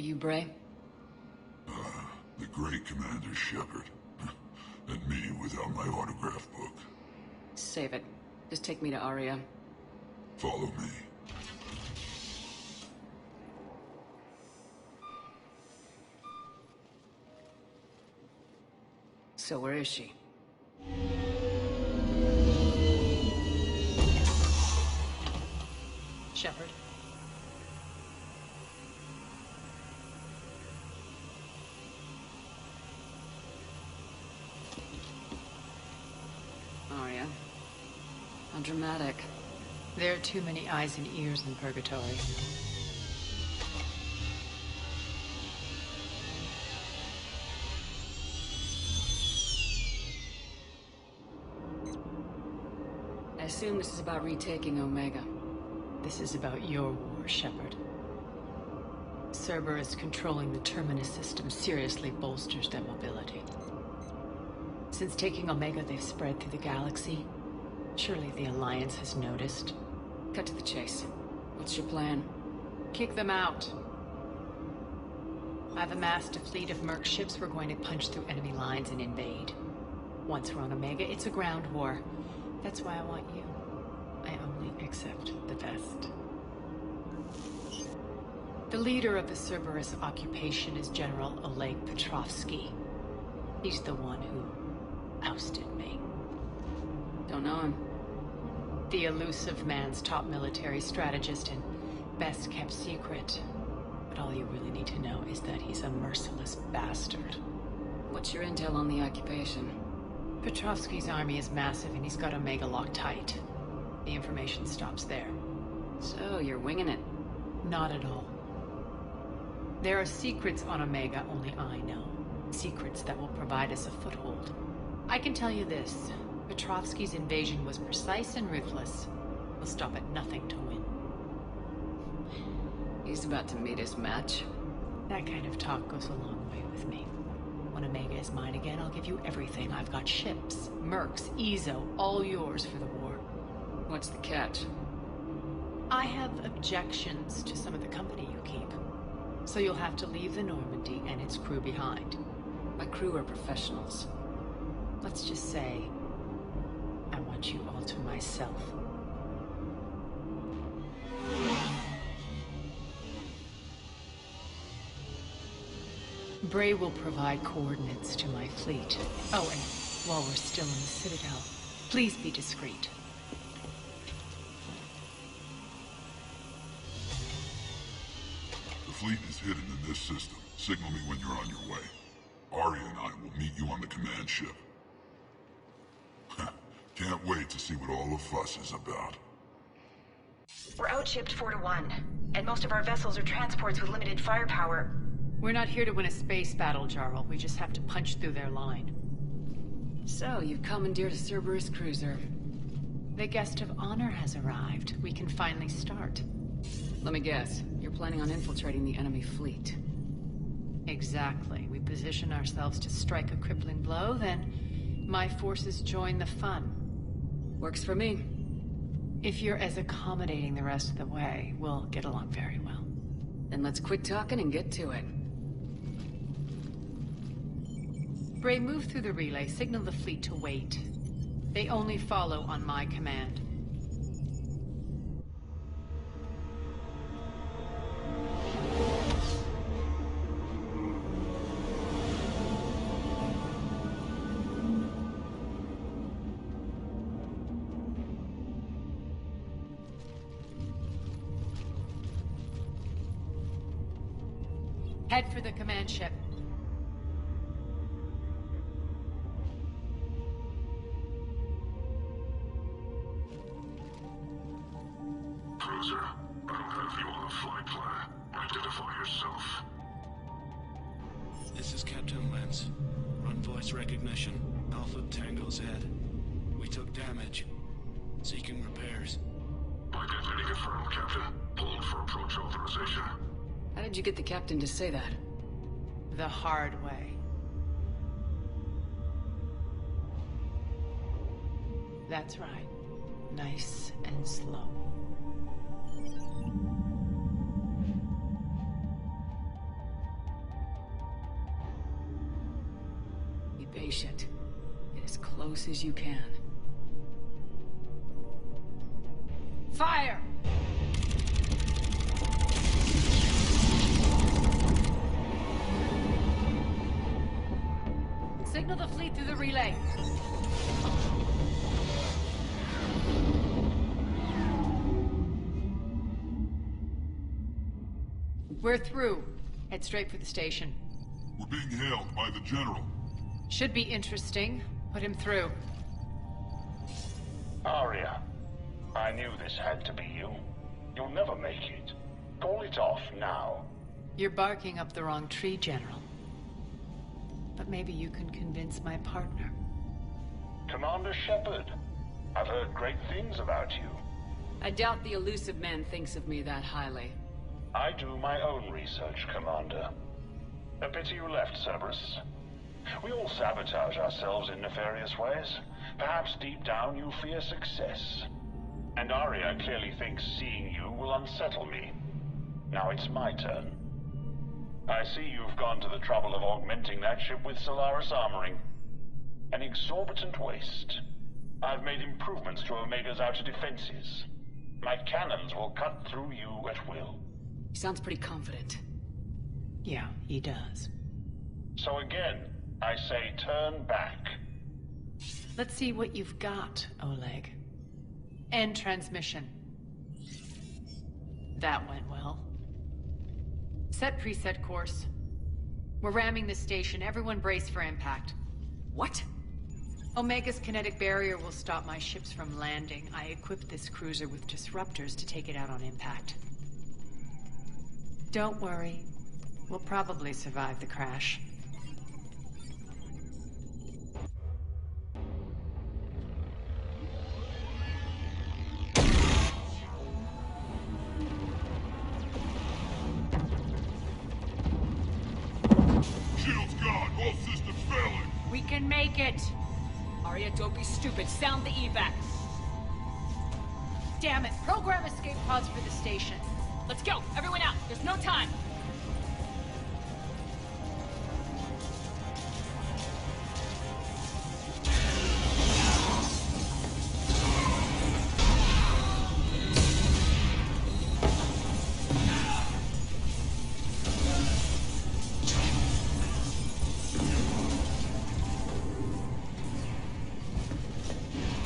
you Bray? The great Commander Shepard. And me without my autograph book. Save it. Just take me to Aria. Follow me. So where is she? Shepard. Aria. How dramatic. There are too many eyes and ears in Purgatory. I assume this is about retaking Omega. This is about your war, Shepard. Cerberus controlling the Terminus system seriously bolsters their mobility. Since taking Omega, they've spread through the galaxy. Surely the Alliance has noticed. Cut to the chase. What's your plan? Kick them out. I've amassed a fleet of merc ships. We're going to punch through enemy lines and invade. Once we're on Omega, it's a ground war. That's why I want you. I only accept the best. The leader of the Cerberus occupation is General Oleg Petrovsky. He's the one who ousted me. Don't know him. The elusive man's top military strategist and best kept secret. But all you really need to know is that he's a merciless bastard. What's your intel on the occupation? Petrovsky's army is massive and he's got Omega locked tight. The information stops there. So, you're winging it? Not at all. There are secrets on Omega only I know. Secrets that will provide us a foothold. I can tell you this. Petrovsky's invasion was precise and ruthless. We'll stop at nothing to win. He's about to meet his match. That kind of talk goes a long way with me. When Omega is mine again, I'll give you everything. I've got ships, mercs, Ezo, all yours for the war. What's the catch? I have objections to some of the company you keep. So you'll have to leave the Normandy and its crew behind. My crew are professionals. Let's just say, I want you all to myself. Bray will provide coordinates to my fleet. Oh, and while we're still in the Citadel, please be discreet. The fleet is hidden in this system. Signal me when you're on your way. Arya and I will meet you on the command ship. Can't wait to see what all the fuss is about. We're outshipped 4-1, and most of our vessels are transports with limited firepower. We're not here to win a space battle, Jarl. We just have to punch through their line. So, you've commandeered a Cerberus cruiser. The guest of honor has arrived. We can finally start. Let me guess. You're planning on infiltrating the enemy fleet. Exactly. We position ourselves to strike a crippling blow, then my forces join the fun. Works for me. If you're as accommodating the rest of the way, we'll get along very well. Then let's quit talking and get to it. Bray, move through the relay. Signal the fleet to wait. They only follow on my command. Head for the command ship. Cruiser, I don't have you on the flight plan. Identify yourself. This is Captain Lance. Run voice recognition. Alpha Tango Z. We took damage. Seeking repairs. Identity confirmed, Captain. Hold for approach authorization. How did you get the captain to say that? The hard way. That's right. Nice and slow. patient. Get as close as you can. Fire! Signal the fleet through the relay. We're through. Head straight for the station. We're being hailed by the General. Should be interesting. Put him through. Arya, I knew this had to be you. You'll never make it. Call it off now. You're barking up the wrong tree, General. But maybe you can convince my partner. Commander Shepard, I've heard great things about you. I doubt the elusive man thinks of me that highly. I do my own research, Commander. A pity you left, Cerberus. We all sabotage ourselves in nefarious ways. Perhaps deep down you fear success. And Arya clearly thinks seeing you will unsettle me. Now it's my turn. I see you've gone to the trouble of augmenting that ship with Solaris armoring. An exorbitant waste. I've made improvements to Omega's outer defenses. My cannons will cut through you at will. He sounds pretty confident. Yeah, he does. So again, I say turn back. Let's see what you've got, Oleg. End transmission. That went well. Set preset course. We're ramming the station. Everyone brace for impact. What? Omega's kinetic barrier will stop my ships from landing. I equipped this cruiser with disruptors to take it out on impact. Don't worry. We'll probably survive the crash. Shield's gone. All systems failing. We can make it! Arya, don't be stupid. Sound the evac. Damn it! Program escape pods for the station. Let's go. Everyone out. There's no time.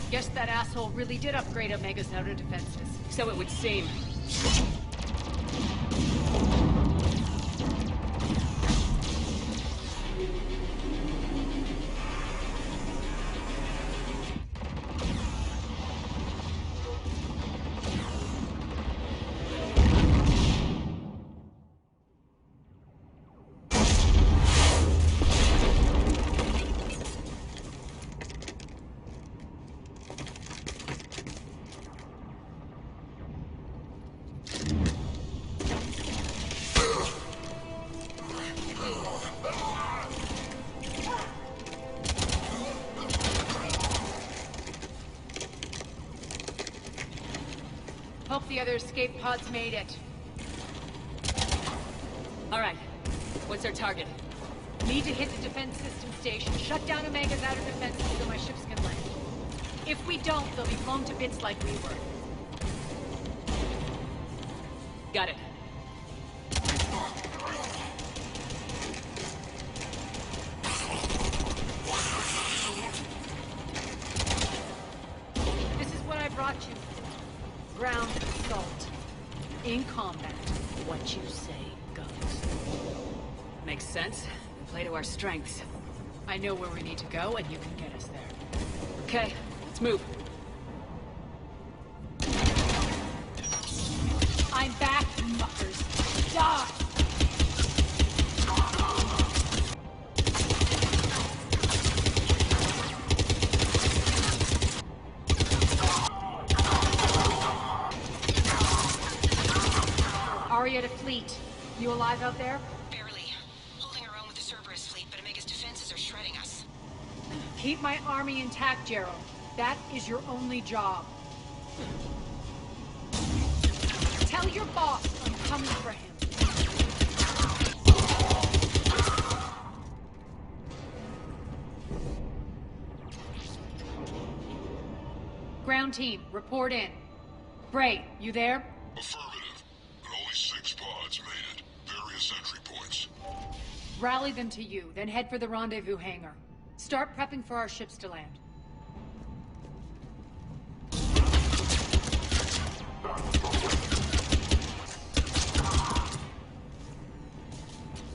Guess that asshole really did upgrade Omega's outer defenses. So it would seem. Hope the other escape pods made it. All right. What's our target? Need to hit the defense system station. Shut down Omega's outer defenses so my ships can land. If we don't, they'll be blown to bits like we were. Got it. This is what I brought you. Ground assault. In combat, what you say goes. Makes sense. We play to our strengths. I know where we need to go, and you can get us there. Okay, let's move. I'm back, you fuckers. Die! Arya to fleet. You alive out there? Barely. Holding our own with the Cerberus fleet, but Omega's defenses are shredding us. Keep my army intact, Gerald. That is your only job. Tell your boss I'm coming for him. Ground team, report in. Bray, you there? Affirmative, but only 6 pods made it. Various entry points. Rally them to you, then head for the rendezvous hangar. Start prepping for our ships to land.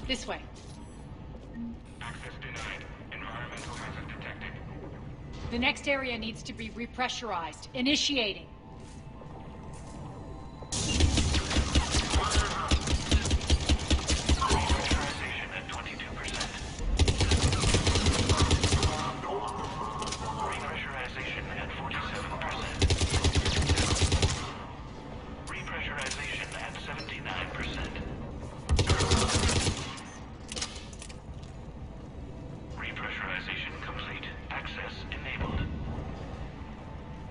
This way. Access denied. Environmental hazard detected. The next area needs to be repressurized. Initiating. Pressurization at 22%. Repressurization at 47%. Repressurization at 79%. Repressurization complete. Access enabled.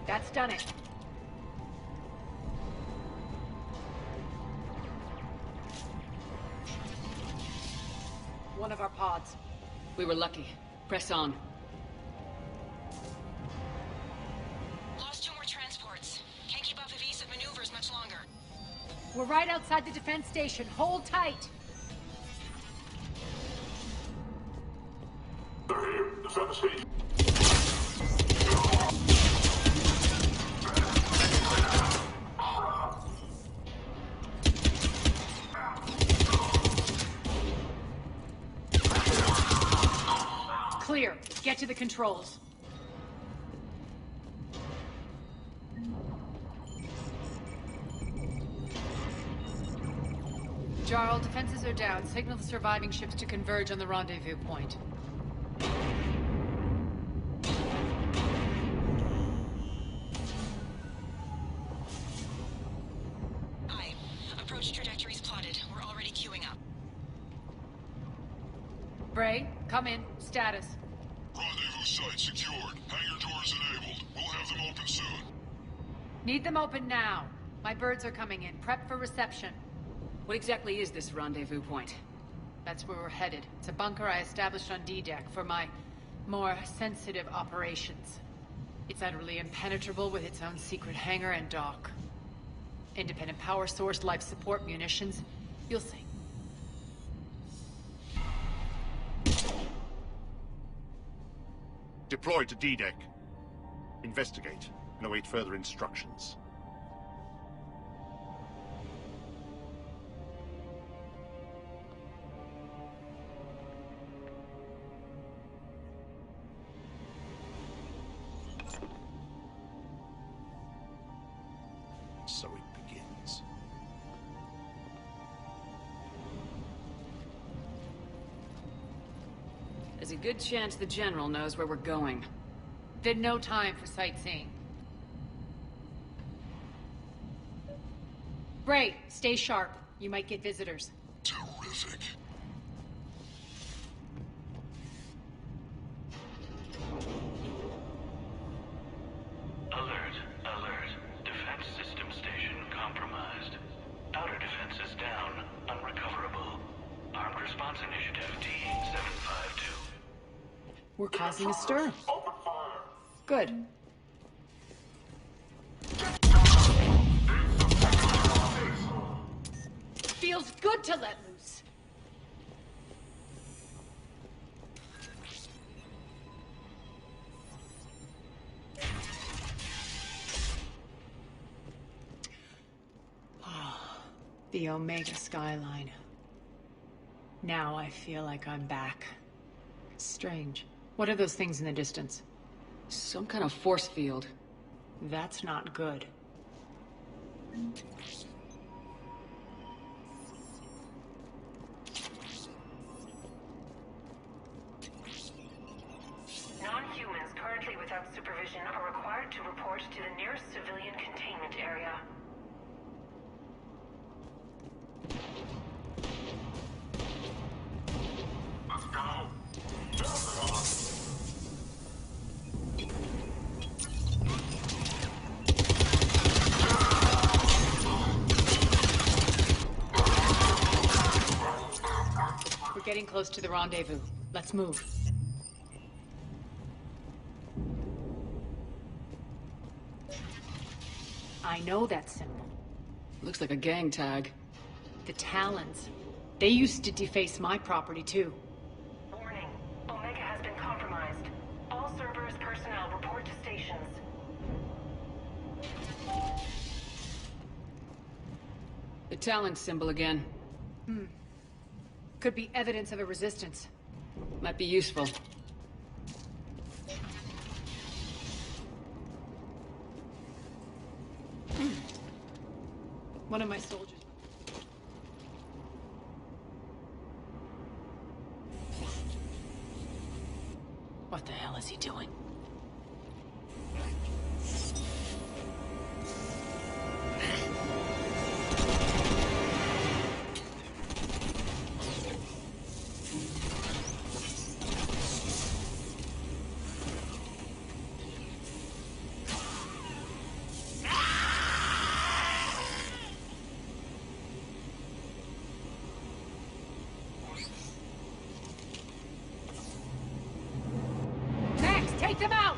That's done it. One of our pods. We were lucky. Press on. Lost 2 more transports. Can't keep up evasive maneuvers much longer. We're right outside the defense station. Hold tight. They're here. Defend the station. Clear. Get to the controls. Jarl, defenses are down. Signal the surviving ships to converge on the rendezvous point. Aye. Approach trajectories plotted. We're already queuing up. Bray, come in. Status. Rendezvous site secured. Hangar doors enabled. We'll have them open soon. Need them open now. My birds are coming in. Prep for reception. What exactly is this rendezvous point? That's where we're headed. It's a bunker I established on D-Deck for my more sensitive operations. It's utterly impenetrable with its own secret hangar and dock. Independent power source, life support, munitions. You'll see. Deploy to D-Deck. Investigate and await further instructions. So it begins. There's a good chance the General knows where we're going. Then no time for sightseeing. Bray, stay sharp. You might get visitors. Terrific. Alert, alert. Defense system station compromised. Outer defenses down, unrecoverable. Armed response initiative T-752. We're causing a stir. Open fire. Good. Feels good to let loose. The Omega skyline. Now I feel like I'm back. Strange. What are those things in the distance? Some kind of force field. That's not good. Non-humans currently without supervision are required to report to the nearest civilian containment area. Let's go. We're getting close to the rendezvous. Let's move. I know that symbol. Looks like a gang tag. The Talons. They used to deface my property, too. Warning. Omega has been compromised. All Cerberus personnel report to stations. The Talon symbol again. Could be evidence of a resistance. Might be useful. One of my soldiers. What the hell is he doing? Take them out!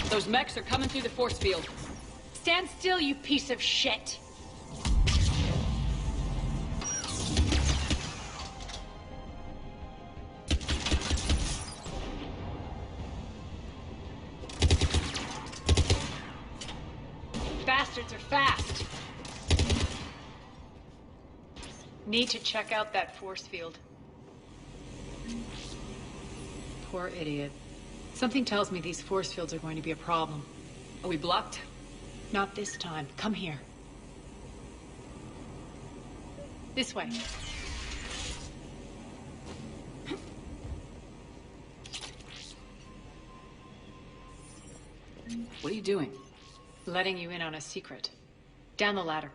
Those mechs are coming through the force field. Stand still, you piece of shit! Bastards are fast. Need to check out that force field. Poor idiot. Something tells me these force fields are going to be a problem. Are we blocked? Not this time. Come here. This way. What are you doing? Letting you in on a secret. Down the ladder.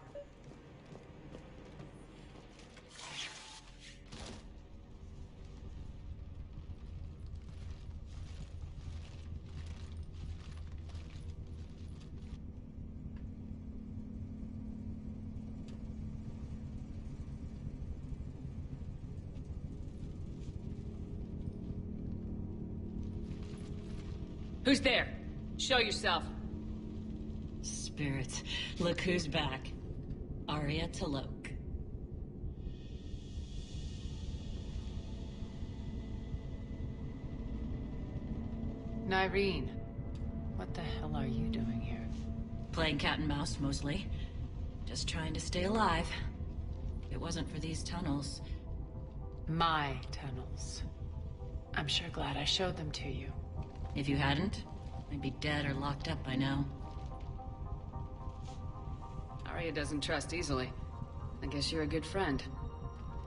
Who's there? Show yourself. Spirits, look who's back. Arya Talok. Nyreen, what the hell are you doing here? Playing cat and mouse, mostly. Just trying to stay alive. If it wasn't for these tunnels. My tunnels. I'm sure glad I showed them to you. If you hadn't, I'd be dead or locked up by now. Arya doesn't trust easily. I guess you're a good friend.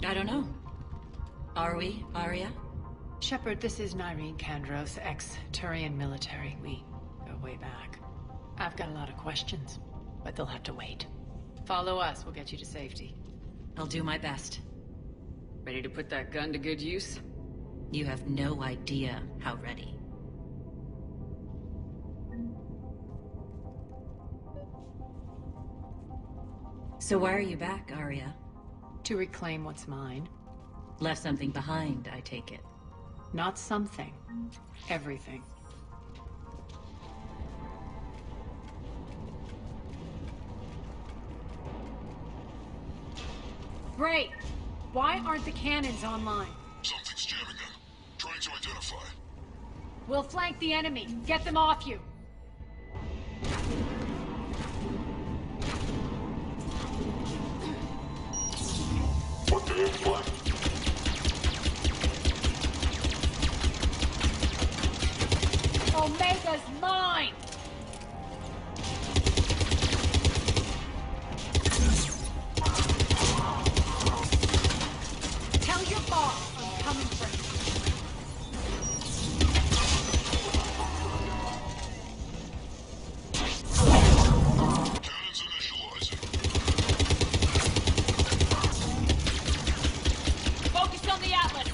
I don't know. Are we, Arya? Shepard, this is Nyreen Kandros, ex-Turian military. We go way back. I've got a lot of questions, but they'll have to wait. Follow us, we'll get you to safety. I'll do my best. Ready to put that gun to good use? You have no idea how ready. So why are you back, Arya? To reclaim what's mine. Left something behind, I take it. Not something. Everything. Great! Why aren't the cannons online? Something's jamming them. Trying to identify. We'll flank the enemy. Get them off you. What the hell? Omega's mine! Tell your boss I'm coming for him. Cannons initializing. Focus on the Atlas!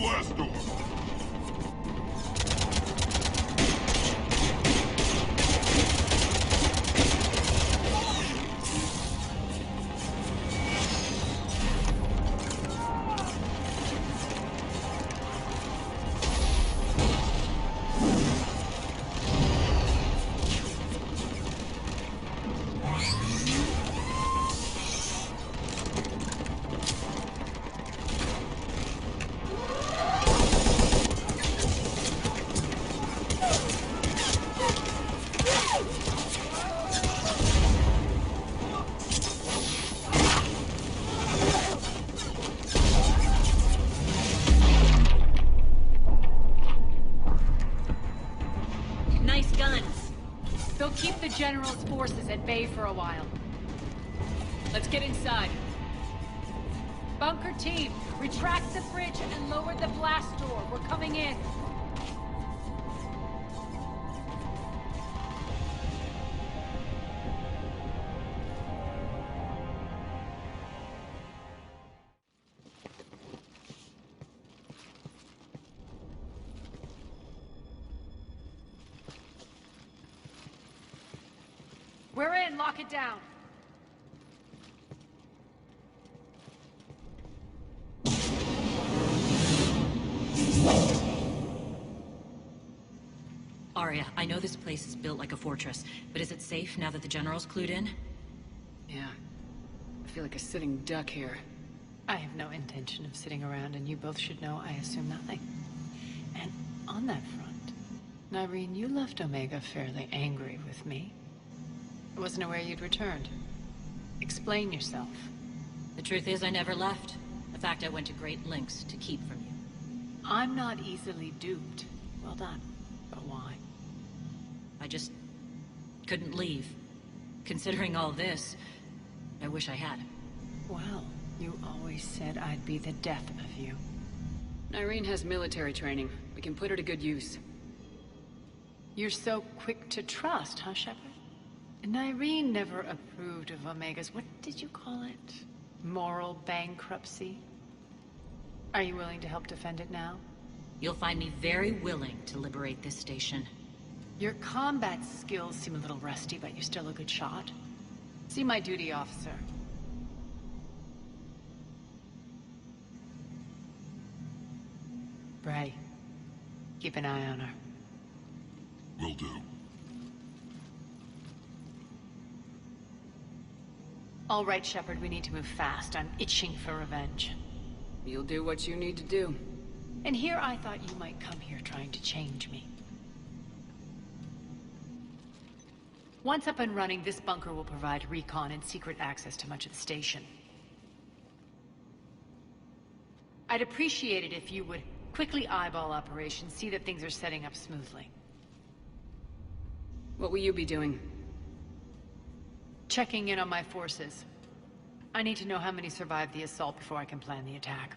blast door! General's forces at bay for a while. Let's get inside. Bunker team, retract the bridge and lower the blast door. We're coming in. We're in. Lock it down. Arya, I know this place is built like a fortress, but is it safe now that the General's clued in? Yeah. I feel like a sitting duck here. I have no intention of sitting around, and you both should know I assume nothing. And on that front, Nyreen, you left Omega fairly angry with me. I wasn't aware you'd returned. Explain yourself. The truth is I never left. In fact, I went to great lengths to keep from you. I'm not easily duped. Well done. But why? I just couldn't leave. Considering all this, I wish I had. Well, you always said I'd be the death of you. Nyreen has military training. We can put her to good use. You're so quick to trust, huh, Shepard? Nyreen never approved of Omega's, what did you call it? Moral bankruptcy? Are you willing to help defend it now? You'll find me very willing to liberate this station. Your combat skills seem a little rusty, but you're still a good shot. See my duty officer. Bray, keep an eye on her. Will do. All right, Shepard, we need to move fast. I'm itching for revenge. You'll do what you need to do. And here I thought you might come here trying to change me. Once up and running, this bunker will provide recon and secret access to much of the station. I'd appreciate it if you would quickly eyeball operations, see that things are setting up smoothly. What will you be doing? Checking in on my forces. I need to know how many survived the assault before I can plan the attack.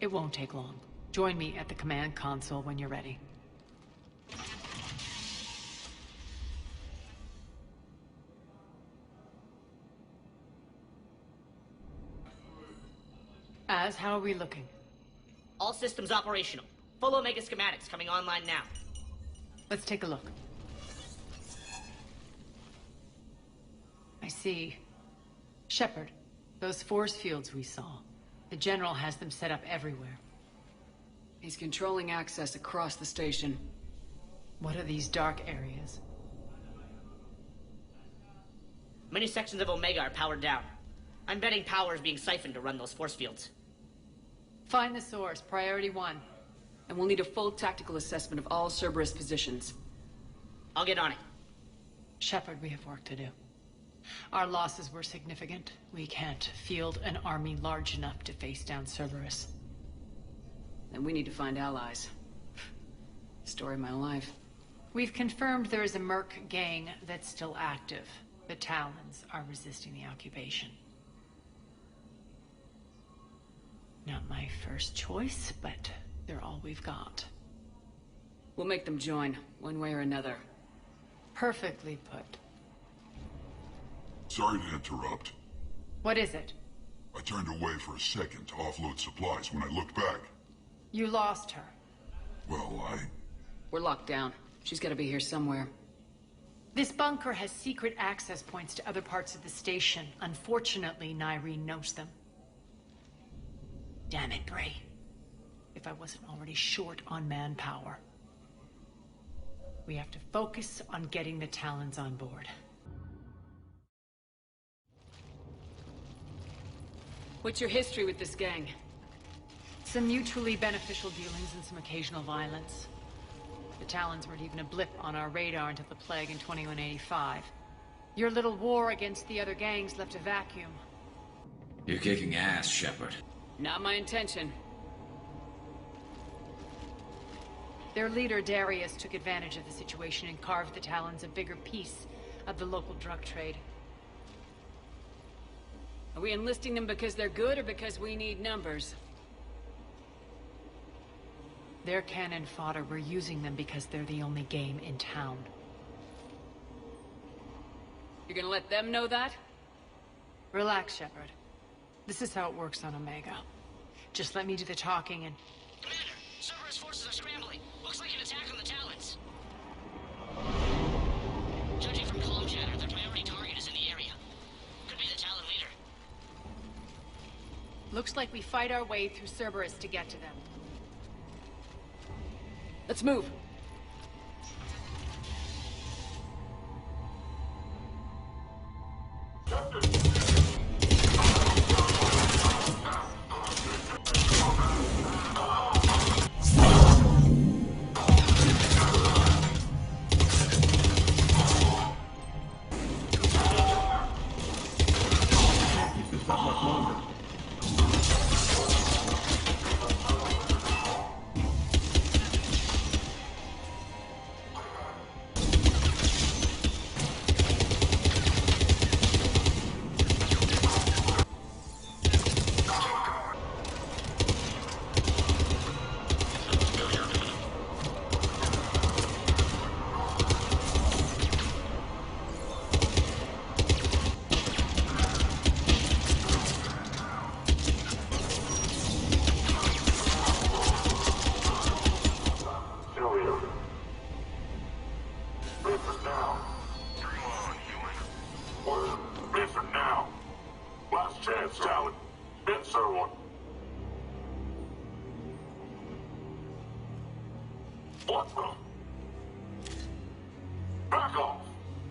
It won't take long. Join me at the command console when you're ready. How are we looking? All systems operational. Full Omega schematics coming online now. Let's take a look. I see. Shepard, those force fields we saw. The General has them set up everywhere. He's controlling access across the station. What are these dark areas? Many sections of Omega are powered down. I'm betting power is being siphoned to run those force fields. Find the source, priority 1. And we'll need a full tactical assessment of all Cerberus positions. I'll get on it. Shepard, we have work to do. Our losses were significant. We can't field an army large enough to face down Cerberus. And we need to find allies. Story of my life. We've confirmed there is a merc gang that's still active. The Talons are resisting the occupation. Not my first choice, but they're all we've got. We'll make them join, one way or another. Perfectly put. Sorry to interrupt. What is it? I turned away for a second to offload supplies. When I looked back... You lost her. Well, We're locked down. She's gotta be here somewhere. This bunker has secret access points to other parts of the station. Unfortunately, Nyreen knows them. Damn it, Bray. If I wasn't already short on manpower. We have to focus on getting the Talons on board. What's your history with this gang? Some mutually beneficial dealings and some occasional violence. The Talons weren't even a blip on our radar until the plague in 2185. Your little war against the other gangs left a vacuum. You're kicking ass, Shepard. Not my intention. Their leader, Darius, took advantage of the situation and carved the Talons a bigger piece of the local drug trade. Are we enlisting them because they're good or because we need numbers? They're cannon fodder. We're using them because they're the only game in town. You're gonna let them know that? Relax, Shepard. This is how it works on Omega. Just let me do the talking and... Commander, Cerberus forces are scrambling. Looks like an attack on the Talons. Judging from comm chatter, their priority target is in the area. Could be the Talon leader. Looks like we fight our way through Cerberus to get to them. Let's move.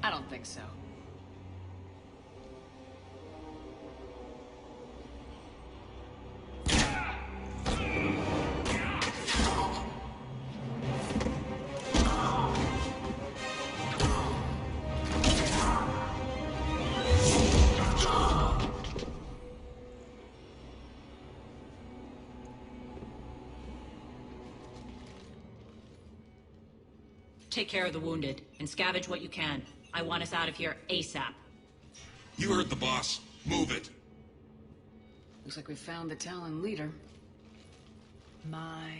I don't think so. Take care of the wounded, and scavenge what you can. I want us out of here ASAP. You heard the boss. Move it. Looks like we found the Talon leader. My.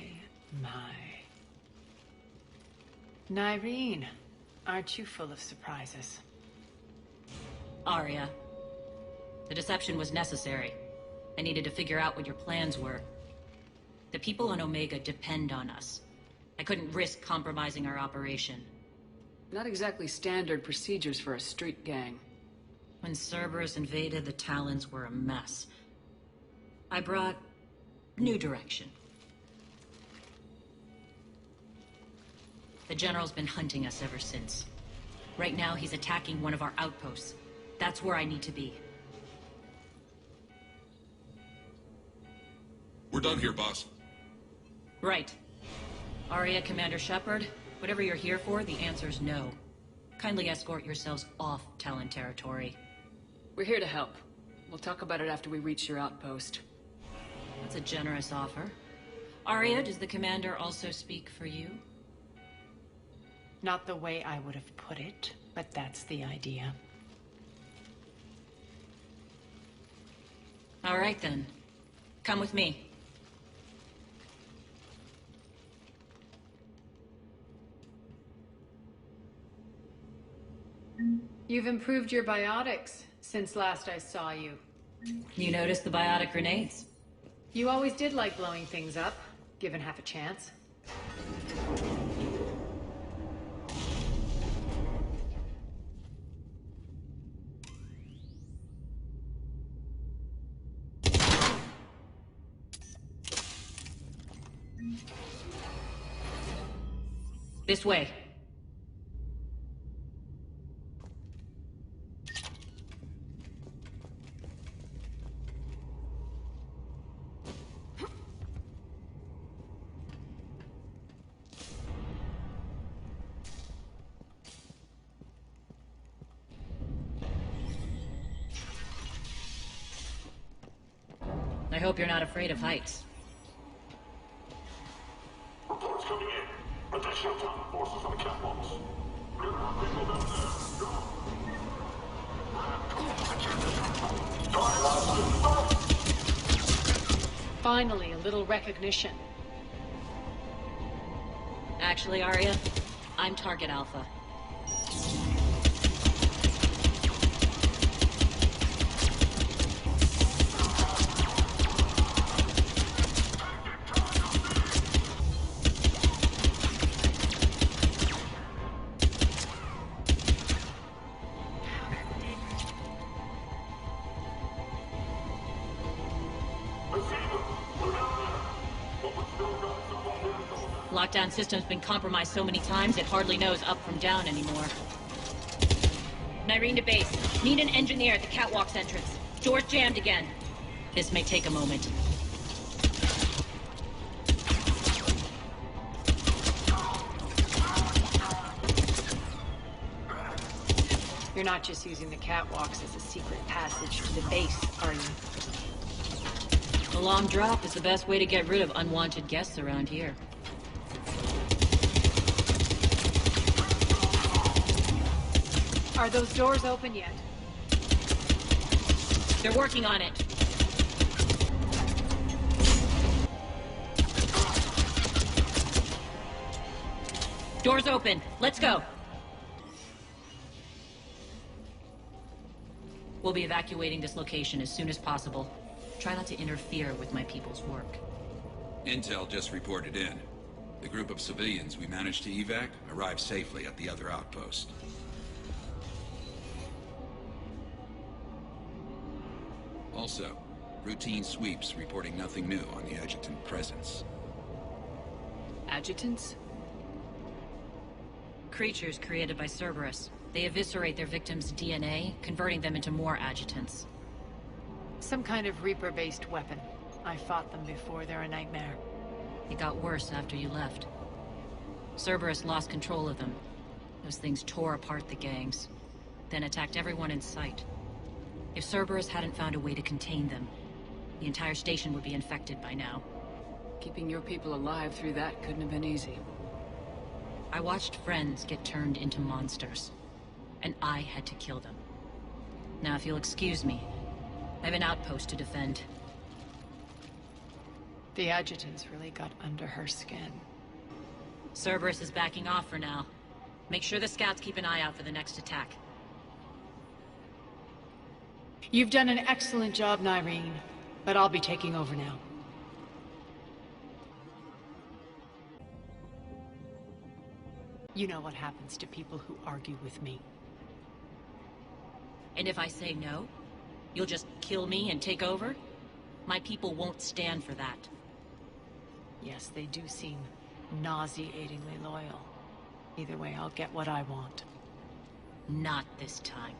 Nyreen, aren't you full of surprises? Arya. The deception was necessary. I needed to figure out what your plans were. The people on Omega depend on us. I couldn't risk compromising our operation. Not exactly standard procedures for a street gang. When Cerberus invaded, the Talons were a mess. I brought new direction. The General's been hunting us ever since. Right now, he's attacking one of our outposts. That's where I need to be. We're done here, boss. Right. Arya, Commander Shepard, whatever you're here for, the answer's no. Kindly escort yourselves off Talon territory. We're here to help. We'll talk about it after we reach your outpost. That's a generous offer. Arya, does the Commander also speak for you? Not the way I would have put it, but that's the idea. All right, then. Come with me. You've improved your biotics since last I saw you. You noticed the biotic grenades? You always did like blowing things up, given half a chance. This way. I hope you're not afraid of heights. Reports coming in. Additional town forces on the catwalks. There are people down there. Finally, a little recognition. Actually, Arya, I'm Target Alpha. Lockdown system's been compromised so many times it hardly knows up from down anymore. Nyreen to base. Need an engineer at the catwalk's entrance. Door's jammed again. This may take a moment. You're not just using the catwalks as a secret passage to the base, are you? The long drop is the best way to get rid of unwanted guests around here. Are those doors open yet? They're working on it. Doors open. Let's go. We'll be evacuating this location as soon as possible. Try not to interfere with my people's work. Intel just reported in. The group of civilians we managed to evac arrived safely at the other outpost. Also, routine sweeps reporting nothing new on the adjutant presence. Adjutants? Creatures created by Cerberus. They eviscerate their victims' DNA, converting them into more adjutants. Some kind of Reaper-based weapon. I fought them before, they're a nightmare. It got worse after you left. Cerberus lost control of them. Those things tore apart the gangs, then attacked everyone in sight. If Cerberus hadn't found a way to contain them, the entire station would be infected by now. Keeping your people alive through that couldn't have been easy. I watched friends get turned into monsters, and I had to kill them. Now, if you'll excuse me, I have an outpost to defend. The adjutants really got under her skin. Cerberus is backing off for now. Make sure the scouts keep an eye out for the next attack. You've done an excellent job, Nyreen, but I'll be taking over now. You know what happens to people who argue with me. And if I say no, you'll just kill me and take over? My people won't stand for that. Yes, they do seem nauseatingly loyal. Either way, I'll get what I want. Not this time.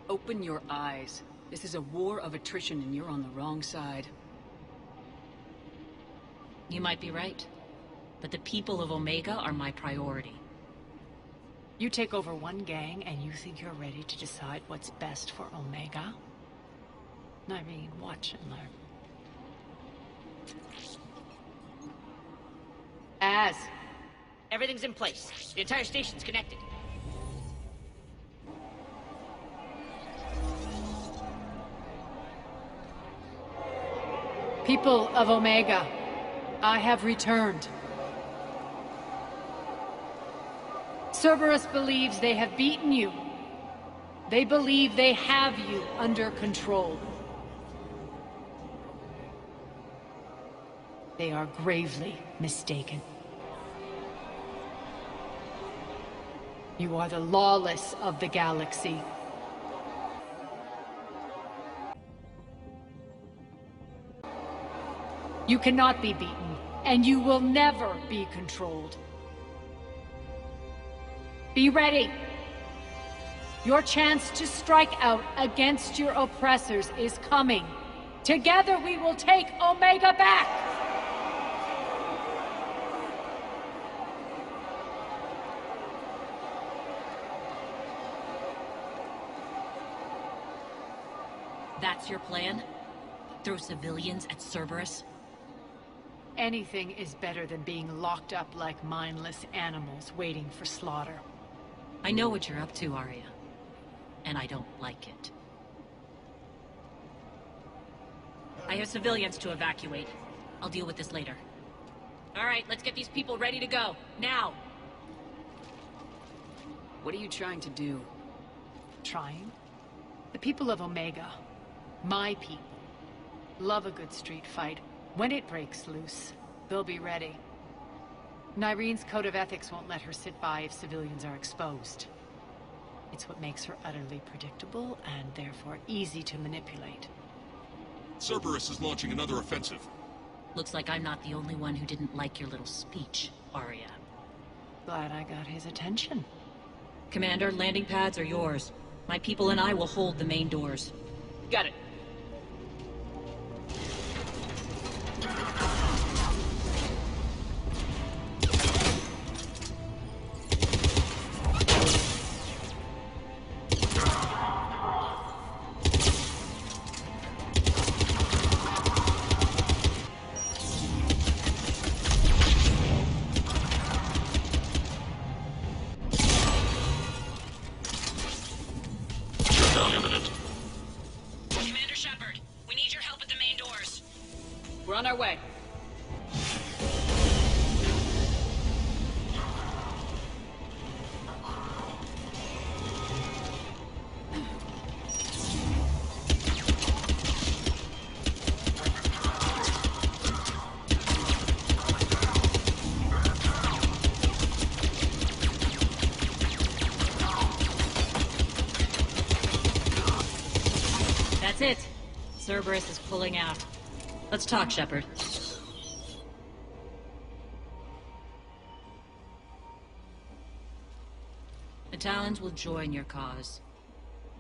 Open your eyes. This is a war of attrition and you're on the wrong side. You might be right, but the people of Omega are my priority. You take over one gang and you think you're ready to decide what's best for Omega? Nyreen, watch and learn. Az! Everything's in place. The entire station's connected. People of Omega, I have returned. Cerberus believes they have beaten you. They believe they have you under control. They are gravely mistaken. You are the lawless of the galaxy. You cannot be beaten, and you will never be controlled. Be ready. Your chance to strike out against your oppressors is coming. Together we will take Omega back! That's your plan? Throw civilians at Cerberus? Anything is better than being locked up like mindless animals waiting for slaughter. I know what you're up to, Arya. And I don't like it. I have civilians to evacuate. I'll deal with this later. All right, let's get these people ready to go. Now! What are you trying to do? Trying? The people of Omega, my people, love a good street fight. When it breaks loose, they'll be ready. Nyreen's code of ethics won't let her sit by if civilians are exposed. It's what makes her utterly predictable and therefore easy to manipulate. Cerberus is launching another offensive. Looks like I'm not the only one who didn't like your little speech, Arya. Glad I got his attention. Commander, landing pads are yours. My people and I will hold the main doors. Got it. Commander Shepard, we need your help at the main doors. We're on our way. That's it. Cerberus is pulling out. Let's talk, Shepard. The Talons will join your cause.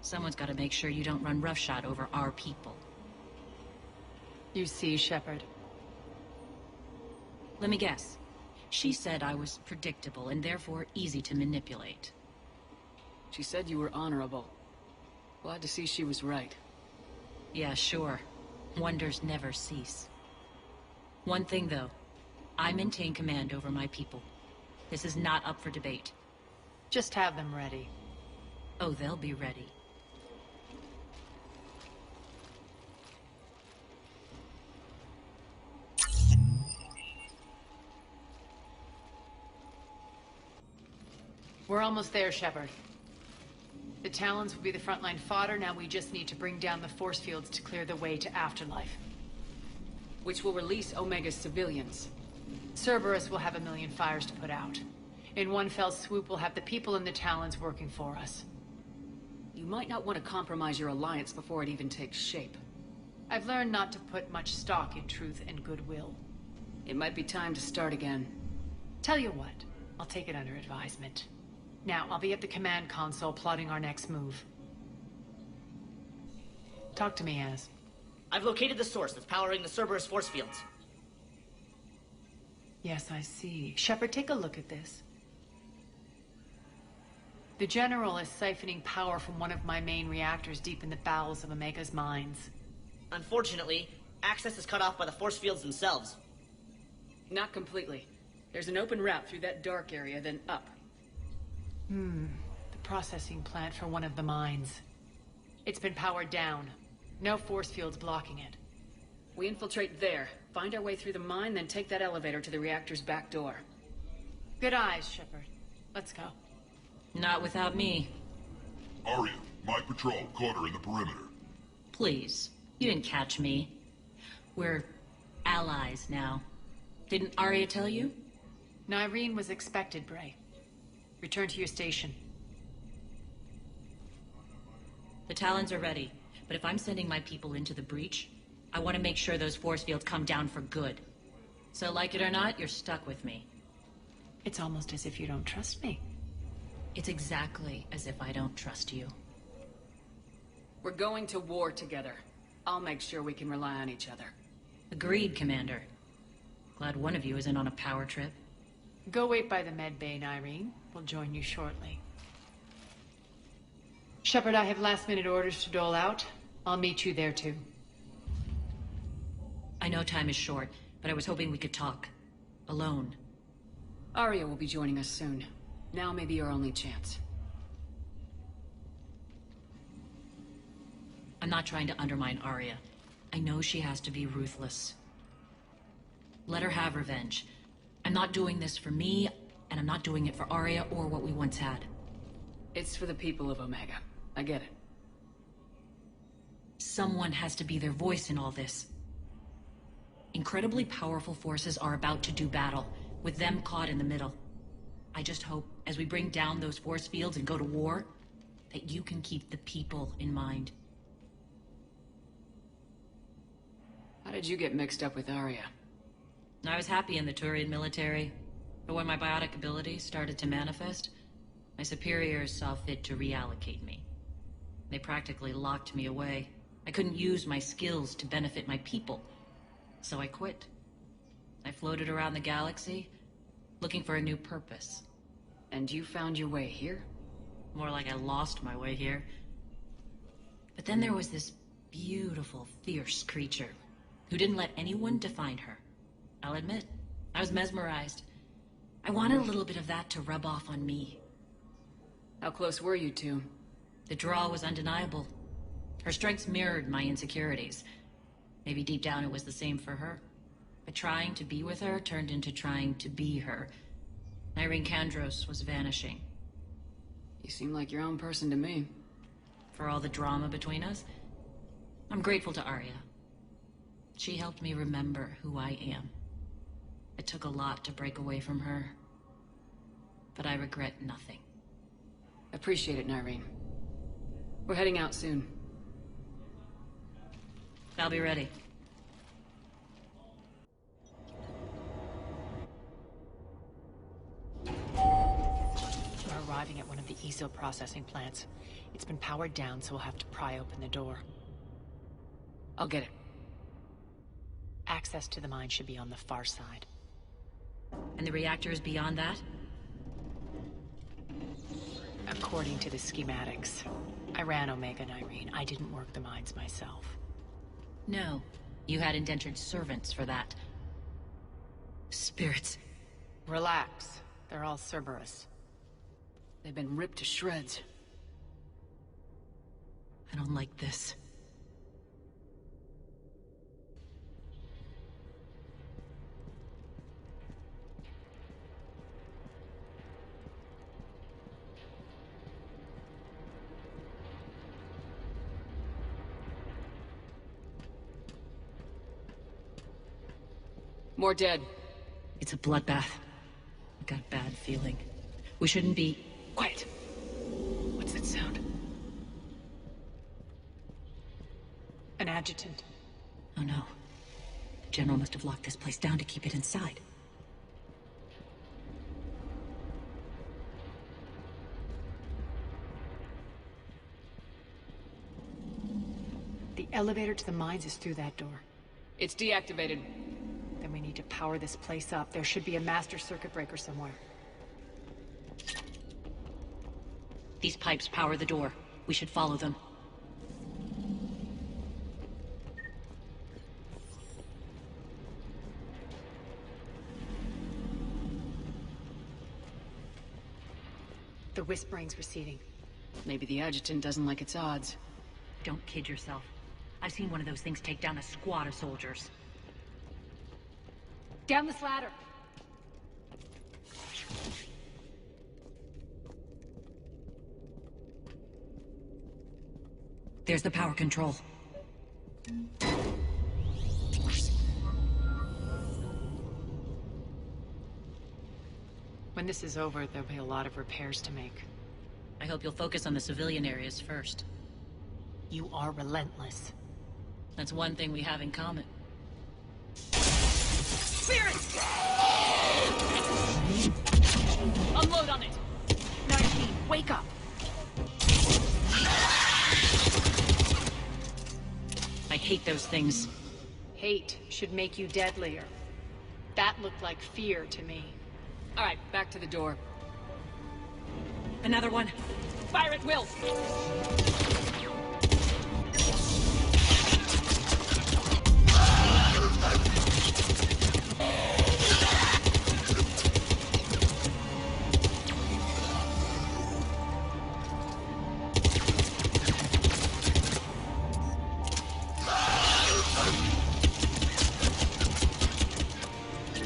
Someone's got to make sure you don't run roughshod over our people. You see, Shepard. Let me guess. She said I was predictable and therefore easy to manipulate. She said you were honorable. Glad to see she was right. Yeah, sure. Wonders never cease. One thing, though. I maintain command over my people. This is not up for debate. Just have them ready. Oh, they'll be ready. We're almost there, Shepard. The Talons will be the frontline fodder. Now we just need to bring down the force fields to clear the way to Afterlife. Which will release Omega's civilians. Cerberus will have a million fires to put out. In one fell swoop, we'll have the people and the Talons working for us. You might not want to compromise your alliance before it even takes shape. I've learned not to put much stock in truth and goodwill. It might be time to start again. Tell you what, I'll take it under advisement. Now, I'll be at the command console plotting our next move. Talk to me, Az. I've located the source that's powering the Cerberus force fields. Yes, I see. Shepard, take a look at this. The General is siphoning power from one of my main reactors deep in the bowels of Omega's mines. Unfortunately, access is cut off by the force fields themselves. Not completely. There's an open route through that dark area, then up. The processing plant for one of the mines. It's been powered down. No force fields blocking it. We infiltrate there, find our way through the mine, then take that elevator to the reactor's back door. Good eyes, Shepard. Let's go. Not without me. Arya, My patrol caught her in the perimeter. Please. You didn't catch me. We're allies now. Didn't Arya tell you? Nyreen was expected, Bray. Return to your station. The Talons are ready, but if I'm sending my people into the breach, I want to make sure those force fields come down for good. So like it or not, you're stuck with me. It's almost as if you don't trust me. It's exactly as if I don't trust you. We're going to war together. I'll make sure we can rely on each other. Agreed, Commander. Glad one of you isn't on a power trip. Go wait by the med bay, Nyreen. We'll join you shortly. Shepard, I have last-minute orders to dole out. I'll meet you there, too. I know time is short, but I was hoping we could talk. Alone. Arya will be joining us soon. Now may be our only chance. I'm not trying to undermine Arya. I know she has to be ruthless. Let her have revenge. I'm not doing this for me, and I'm not doing it for Arya or what we once had. It's for the people of Omega. I get it. Someone has to be their voice in all this. Incredibly powerful forces are about to do battle, with them caught in the middle. I just hope, as we bring down those force fields and go to war, that you can keep the people in mind. How did you get mixed up with Arya? I was happy in the Turian military, but when my biotic abilities started to manifest, my superiors saw fit to reallocate me. They practically locked me away. I couldn't use my skills to benefit my people, so I quit. I floated around the galaxy, looking for a new purpose. And you found your way here? More like I lost my way here. But then there was this beautiful, fierce creature who didn't let anyone define her. I'll admit, I was mesmerized. I wanted a little bit of that to rub off on me. How close were you two? The draw was undeniable. Her strengths mirrored my insecurities. Maybe deep down it was the same for her. But trying to be with her turned into trying to be her. Nyreen Kandros was vanishing. You seem like your own person to me. For all the drama between us, I'm grateful to Arya. She helped me remember who I am. It took a lot to break away from her, but I regret nothing. Appreciate it, Nyreen. We're heading out soon. I'll be ready. We're arriving at one of the ESO processing plants. It's been powered down, so we'll have to pry open the door. I'll get it. Access to the mine should be on the far side. And the reactor is beyond that? According to the schematics. I ran Omega, Nyreen. I didn't work the mines myself. No. You had indentured servants for that. Spirits. Relax. They're all Cerberus. They've been ripped to shreds. I don't like this. More dead. It's a bloodbath. I got a bad feeling. We shouldn't be... Quiet! What's that sound? An adjutant. Oh no. The General must have locked this place down to keep it inside. The elevator to the mines is through that door. It's deactivated. Then we need to power this place up. There should be a master circuit breaker somewhere. These pipes power the door. We should follow them. The whispering's receding. Maybe the adjutant doesn't like its odds. Don't kid yourself. I've seen one of those things take down a squad of soldiers. Down this ladder! There's the power control. When this is over, there'll be a lot of repairs to make. I hope you'll focus on the civilian areas first. You are relentless. That's one thing we have in common. Spirit! Unload on it! Nyreen, wake up! I hate those things. Hate should make you deadlier. That looked like fear to me. All right, back to the door. Another one. Fire at will!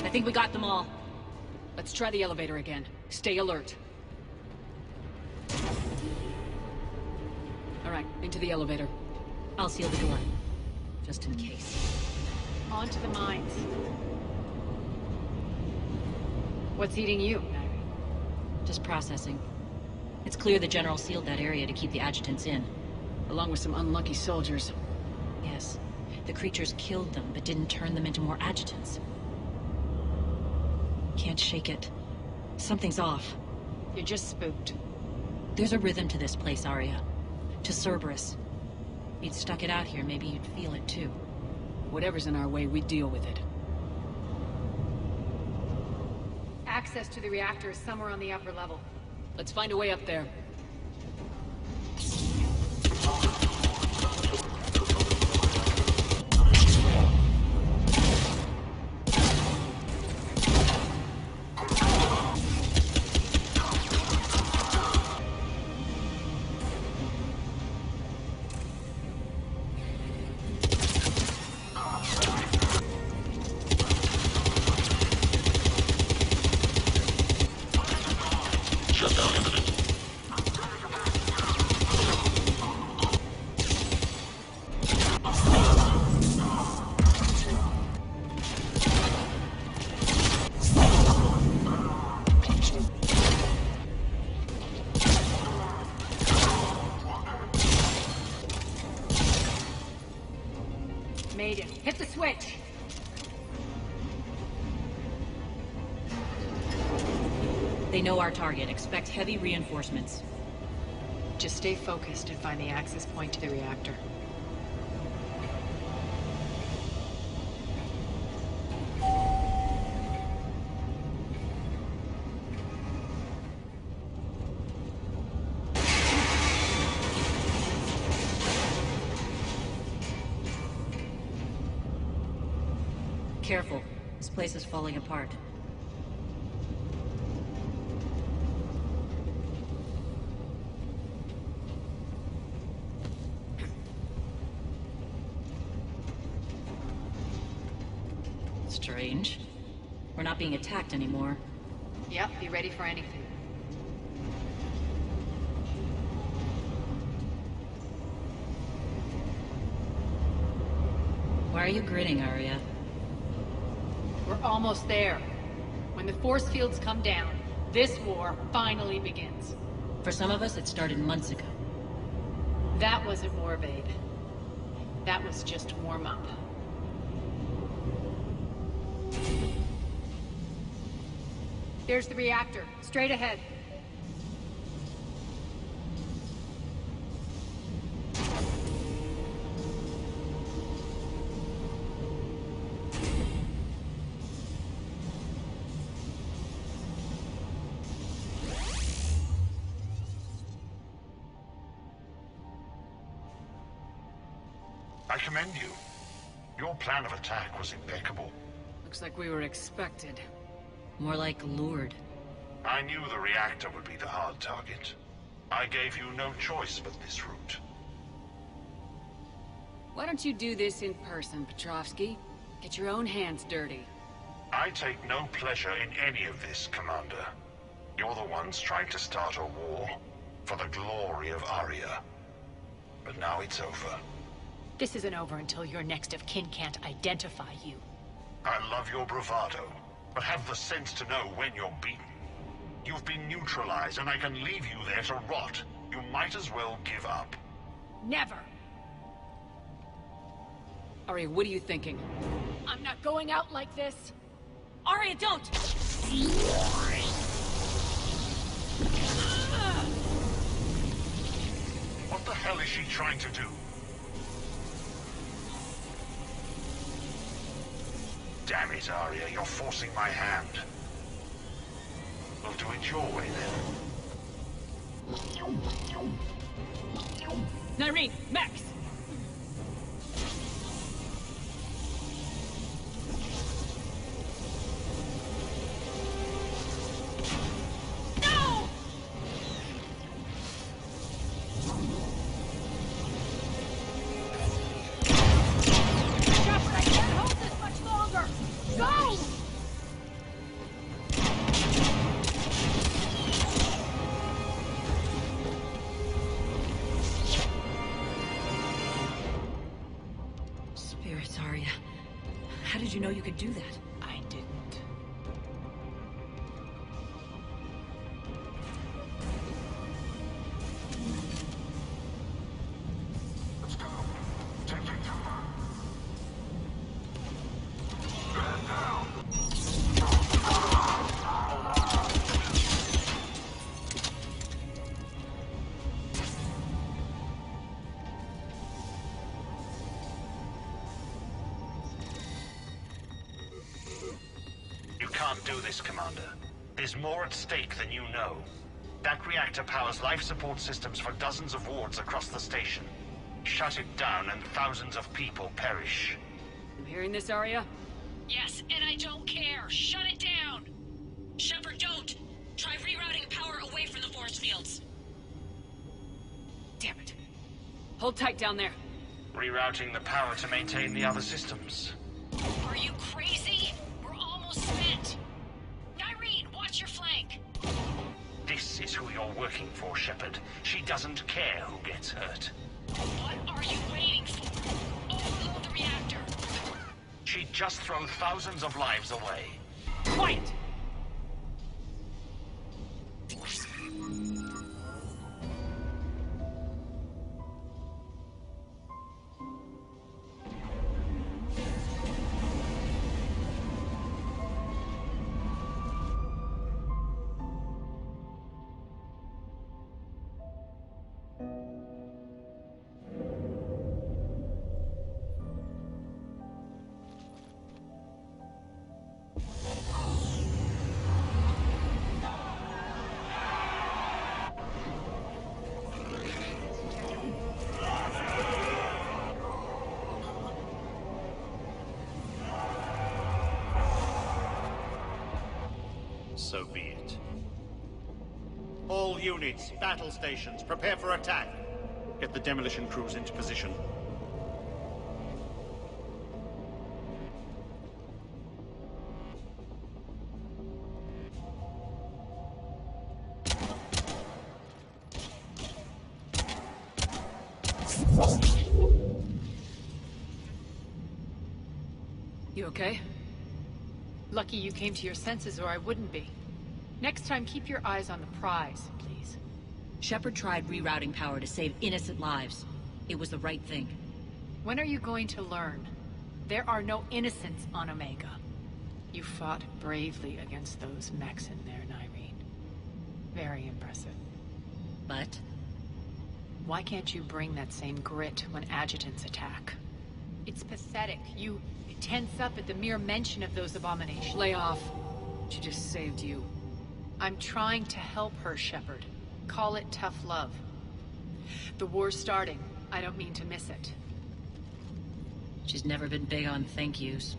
I think we got them all. Let's try the elevator again. Stay alert. All right, into the elevator. I'll seal the door. Just in case. On to the mines. What's eating you, Nyreen? Just processing. It's clear the General sealed that area to keep the adjutants in. Along with some unlucky soldiers. Yes. The creatures killed them, but didn't turn them into more adjutants. Can't shake it. Something's off. You're just spooked. There's a rhythm to this place, Arya. To Cerberus. If you'd stuck it out here, maybe you'd feel it too. Whatever's in our way, we deal with it. Access to the reactor is somewhere on the upper level. Let's find a way up there. Made it. Hit the switch! They know our target. Expect heavy reinforcements. Just stay focused and find the access point to the reactor. Careful. This place is falling apart. Strange. We're not being attacked anymore. Yep, be ready for anything. Why are you grinning, Arya? We're almost there. When the force fields come down, this war finally begins. For some of us, it started months ago. That wasn't war, babe. That was just warm-up. There's the reactor. Straight ahead. I commend you. Your plan of attack was impeccable. Looks like we were expected. More like lured. I knew the reactor would be the hard target. I gave you no choice but this route. Why don't you do this in person, Petrovsky? Get your own hands dirty. I take no pleasure in any of this, Commander. You're the ones trying to start a war for the glory of Arya. but now it's over. This isn't over until your next of kin can't identify you. I love your bravado, but have the sense to know when you're beaten. You've been neutralized, and I can leave you there to rot. You might as well give up. Never! Arya, what are you thinking? I'm not going out like this! Arya, don't! What the hell is she trying to do? Damn it, Arya, you're forcing my hand. We'll do it your way, then. Nyreen, Max! How did you know you could do that? I didn't. Let's go. Take it. Man down. Can't do this, Commander. There's more at stake than you know. That reactor powers life support systems for dozens of wards across the station. Shut it down and thousands of people perish. You hearing this, Arya? Yes, and I don't care. Shut it down! Shepard, don't! Try rerouting power away from the force fields. Damn it. Hold tight down there. Rerouting the power to maintain the other systems. Are you crazy? We're almost spent. Nyreen, watch your flank. This is who you're working for, Shepard. She doesn't care who gets hurt. What are you waiting for? Overload the reactor. She'd just throw thousands of lives away. Quiet! So be it. All units, battle stations, prepare for attack. Get the demolition crews into position. You okay? Lucky you came to your senses, or I wouldn't be. Next time, keep your eyes on the prize, please. Shepard tried rerouting power to save innocent lives. It was the right thing. When are you going to learn? There are no innocents on Omega. You fought bravely against those mechs in there, Nyreen. Very impressive. But? Why can't you bring that same grit when adjutants attack? It's pathetic. You tense up at the mere mention of those abominations. Lay off. She just saved you. I'm trying to help her, Shepard. Call it tough love. The war's starting. I don't mean to miss it. She's never been big on thank yous.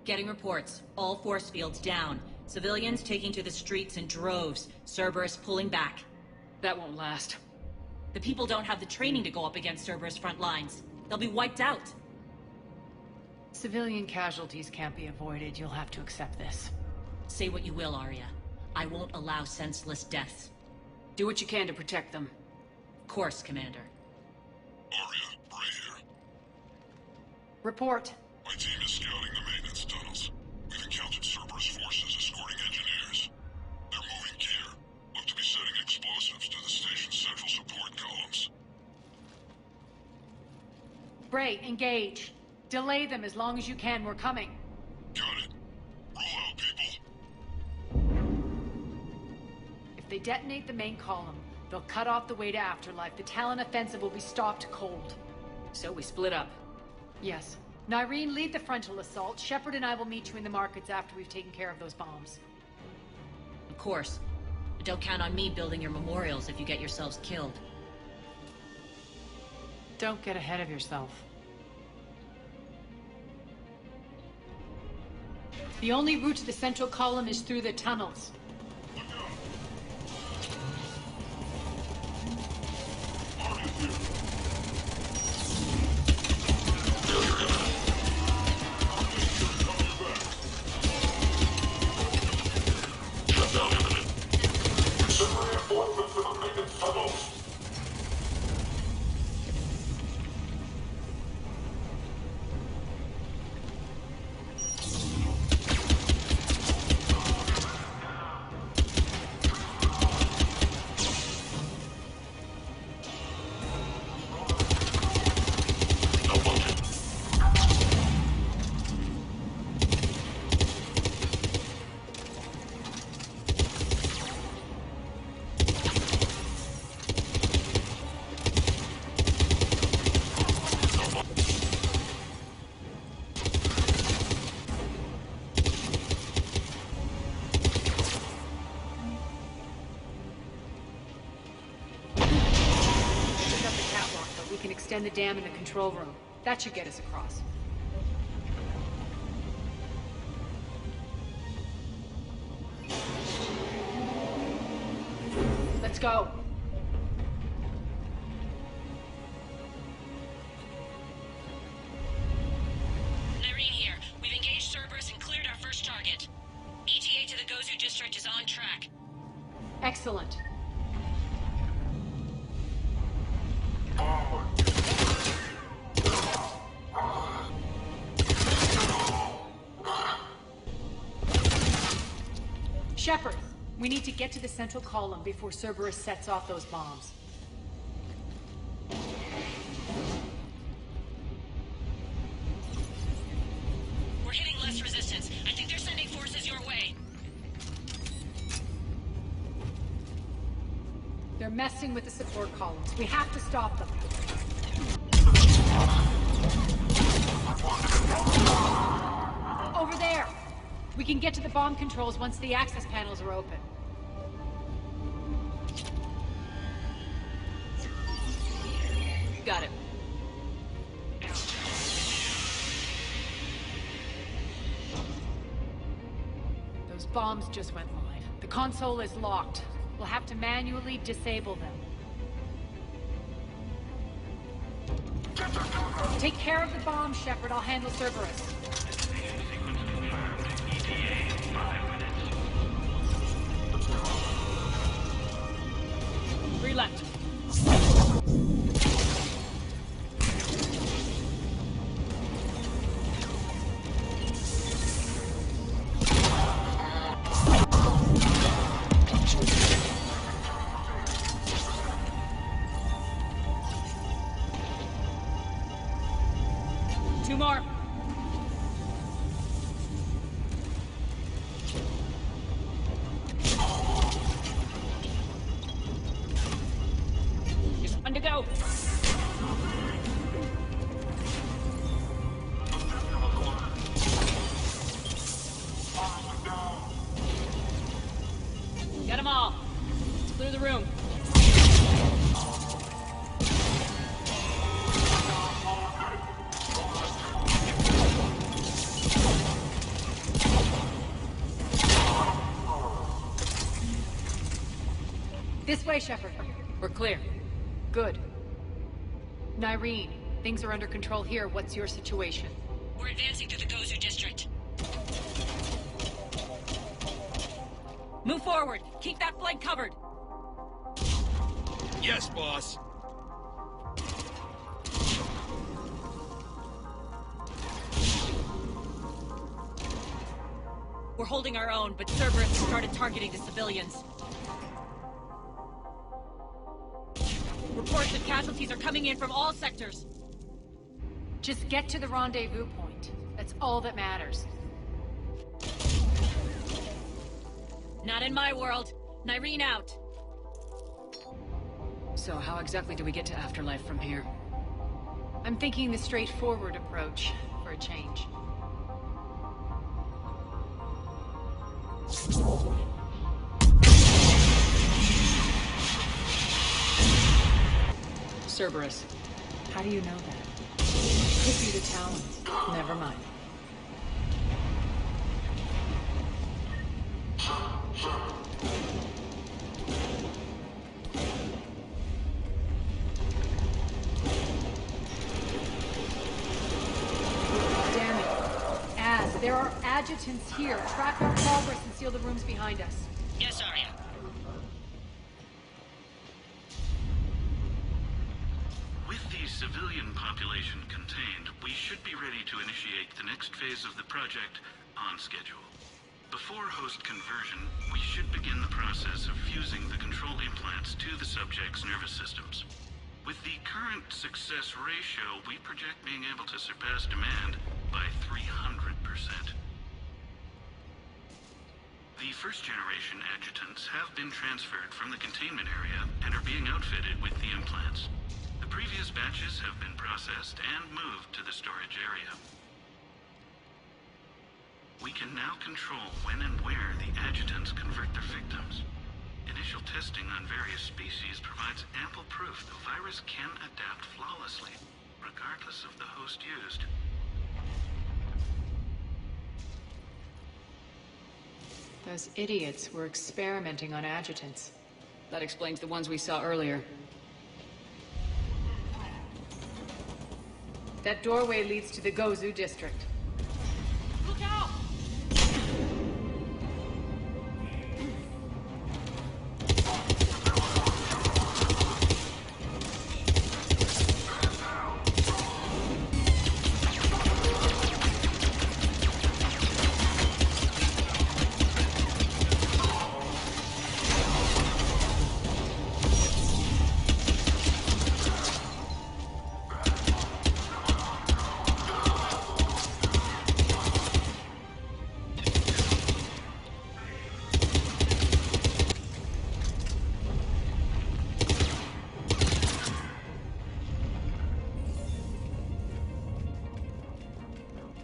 Getting reports. All force fields down. Civilians taking to the streets in droves. Cerberus pulling back. That won't last. The people don't have the training to go up against Cerberus front lines. They'll be wiped out. Civilian casualties can't be avoided. You'll have to accept this. Say what you will, Arya. I won't allow senseless deaths. Do what you can to protect them. Of course, Commander. Arya, Bray here. Report. My team is scouting the maintenance tunnels. We've encountered Cerberus forces escorting engineers. They're moving gear. Look to be setting explosives to the station's central support columns. Bray, engage. Delay them as long as you can. We're coming. Got it. Roll out, people. If they detonate the main column, they'll cut off the way to Afterlife. The Talon offensive will be stopped cold. So we split up. Yes. Nyreen, lead the frontal assault. Shepard and I will meet you in the markets after we've taken care of those bombs. Of course. But don't count on me building your memorials if you get yourselves killed. Don't get ahead of yourself. The only route to the central column is through the tunnels. Extend the dam in the control room. That should get us across. Let's go. Nyreen here. We've engaged Cerberus and cleared our first target. ETA to the Gozu district is on track. Excellent. Shepard, we need to get to the central column before Cerberus sets off those bombs. We're hitting less resistance. I think they're sending forces your way. They're messing with the support columns. We have to stop them. Over there! We can get to the bomb controls once the access panels are open. Got it. Those bombs just went live. The console is locked. We'll have to manually disable them. Take care of the bomb, Shepard. I'll handle Cerberus. Three left. Two more. Just one to go. Got them all. Let's clear the room. This way, Shepard. We're clear. Good. Nyreen, things are under control here. What's your situation? We're advancing through the Gozu district. Move forward! Keep that flank covered! Yes, boss. We're holding our own, but Cerberus started targeting the civilians. Reports that casualties are coming in from all sectors. Just get to the rendezvous point. That's all that matters. Not in my world. Nyreen out. So how exactly do we get to Afterlife from here? I'm thinking the straightforward approach, for a change. Cerberus. How do you know that? Could be the Talons. Never mind. Damn it. Az, there are adjutants here. Track our progress and seal the rooms behind us. Yes, Arya. With the civilian population contained, we should be ready to initiate the next phase of the project on schedule. Before host conversion, we should begin the process of fusing the control implants to the subject's nervous systems. With the current success ratio, we project being able to surpass demand by 300%. The first-generation adjutants have been transferred from the containment area and are being outfitted with the implants. The previous batches have been processed and moved to the storage area. We can now control when and where the adjutants convert their victims. Initial testing on various species provides ample proof the virus can adapt flawlessly, regardless of the host used. Those idiots were experimenting on adjutants. That explains the ones we saw earlier. That doorway leads to the Gozu district. Look out!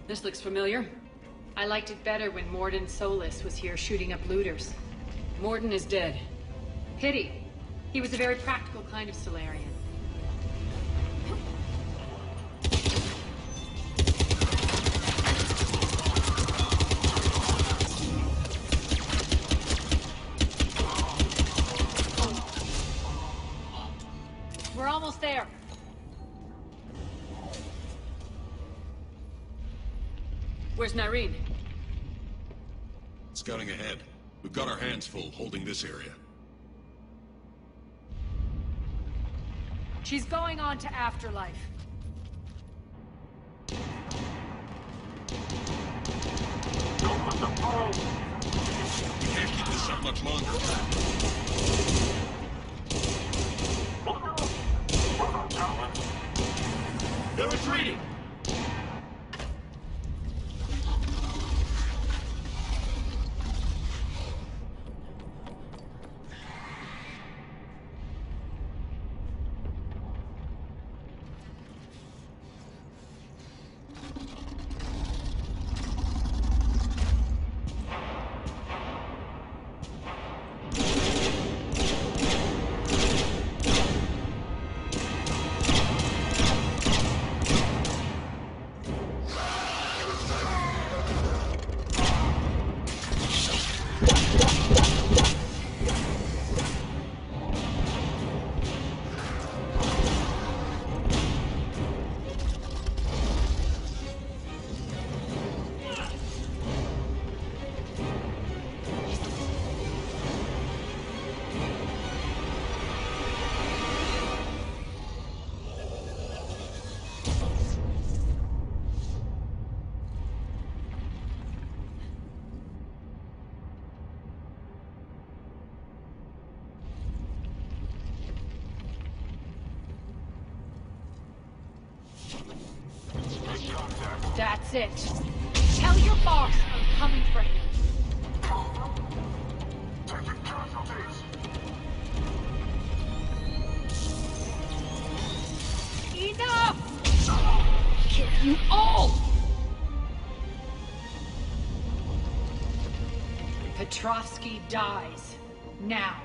This looks familiar. I liked it better when Morden Solis was here shooting up looters. Morden is dead. Pity. He was a very practical kind of Solarian. We're almost there. Where's Nyreen? Scouting ahead. We've got our hands full holding this area. She's going on to Afterlife. We can't keep this up much longer. They're retreating! That's it. Tell your boss I'm coming for him. Taking casualties. Enough! Kill you all! Petrovsky dies. Now.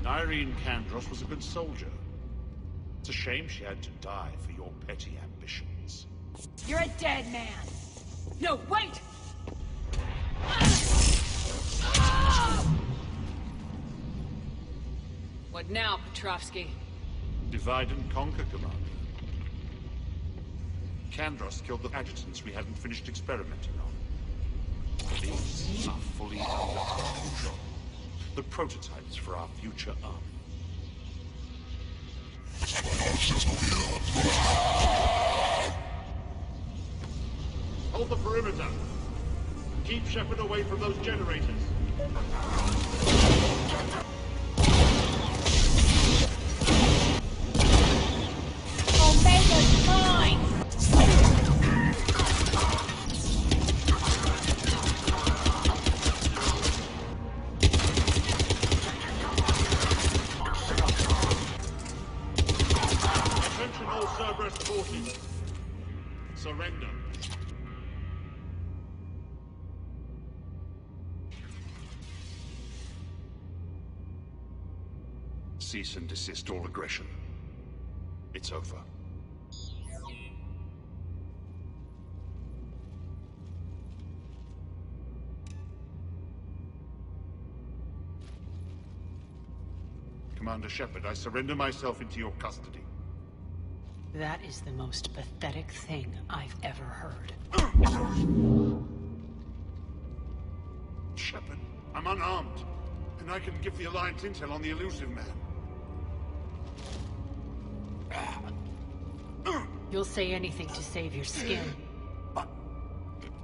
Nyreen Kandros was a good soldier. It's a shame she had to die for your petty ambitions. You're a dead man! No, wait! What now, Petrovsky? Divide and conquer, Commander. Kandros killed the adjutants we hadn't finished experimenting on. These are fully under our control. The prototypes for our future army. Hold the perimeter. Keep Shepard away from those generators. Omega's mine! Attention all Cerberus forces. Surrender. Cease and desist all aggression. It's over. Commander Shepard, I surrender myself into your custody. That is the most pathetic thing I've ever heard. Shepard, I'm unarmed, and I can give the Alliance intel on the elusive man. You'll say anything to save your skin.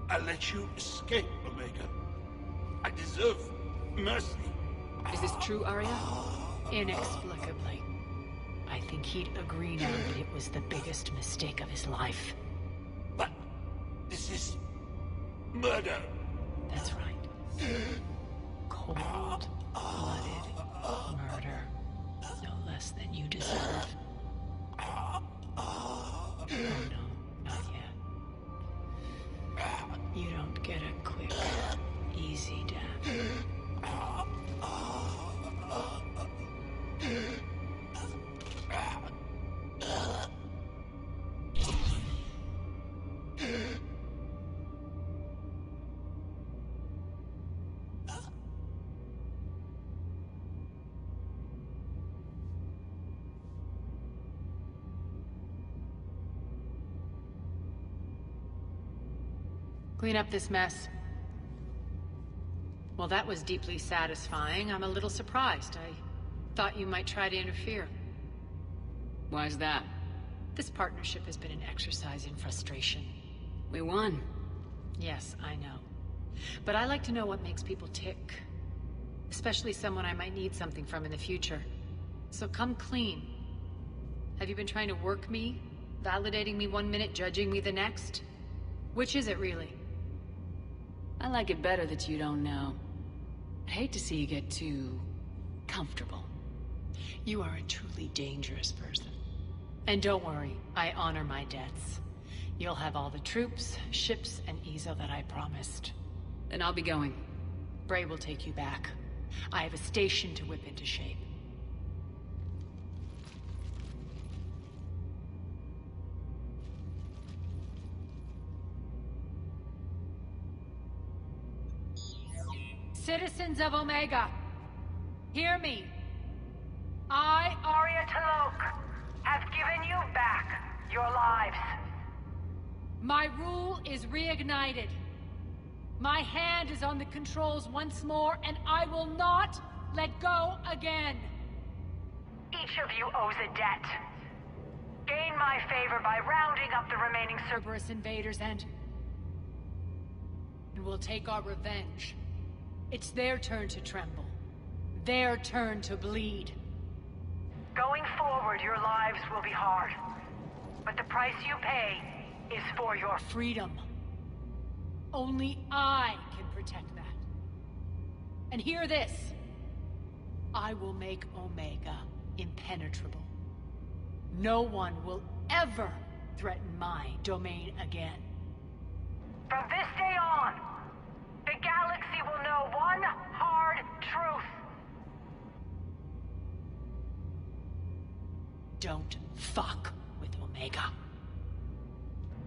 I let you escape, Omega. I deserve mercy. Is this true, Arya? Inexplicably. I think he'd agree now that it was the biggest mistake of his life. But this is murder. That's right. Cold-blooded murder. No less than you deserve. Oh no, not yet. You don't get a quick, easy death. Clean up this mess. Well, that was deeply satisfying. I'm a little surprised. I thought you might try to interfere. Why's that? This partnership has been an exercise in frustration. We won. Yes, I know. But I like to know what makes people tick. Especially someone I might need something from in the future. So come clean. Have you been trying to work me? Validating me 1 minute, judging me the next? Which is it, really? I like it better that you don't know. I hate to see you get too comfortable. You are a truly dangerous person. And don't worry, I honor my debts. You'll have all the troops, ships, and Ezo that I promised. Then I'll be going. Bray will take you back. I have a station to whip into shape. Citizens of Omega, hear me. I, Arya Talok, have given you back your lives. My rule is reignited. My hand is on the controls once more, and I will not let go again. Each of you owes a debt. Gain my favor by rounding up the remaining Cerberus invaders and we'll take our revenge. It's their turn to tremble. Their turn to bleed. Going forward, your lives will be hard. But the price you pay is for your freedom. Only I can protect that. And hear this. I will make Omega impenetrable. No one will ever threaten my domain again. From this day on, the galaxy will know one hard truth. Don't fuck with Omega.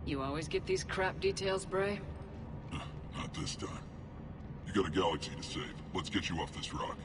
You always get these crap details, Bray? Not this time. You got a galaxy to save. Let's get you off this rock.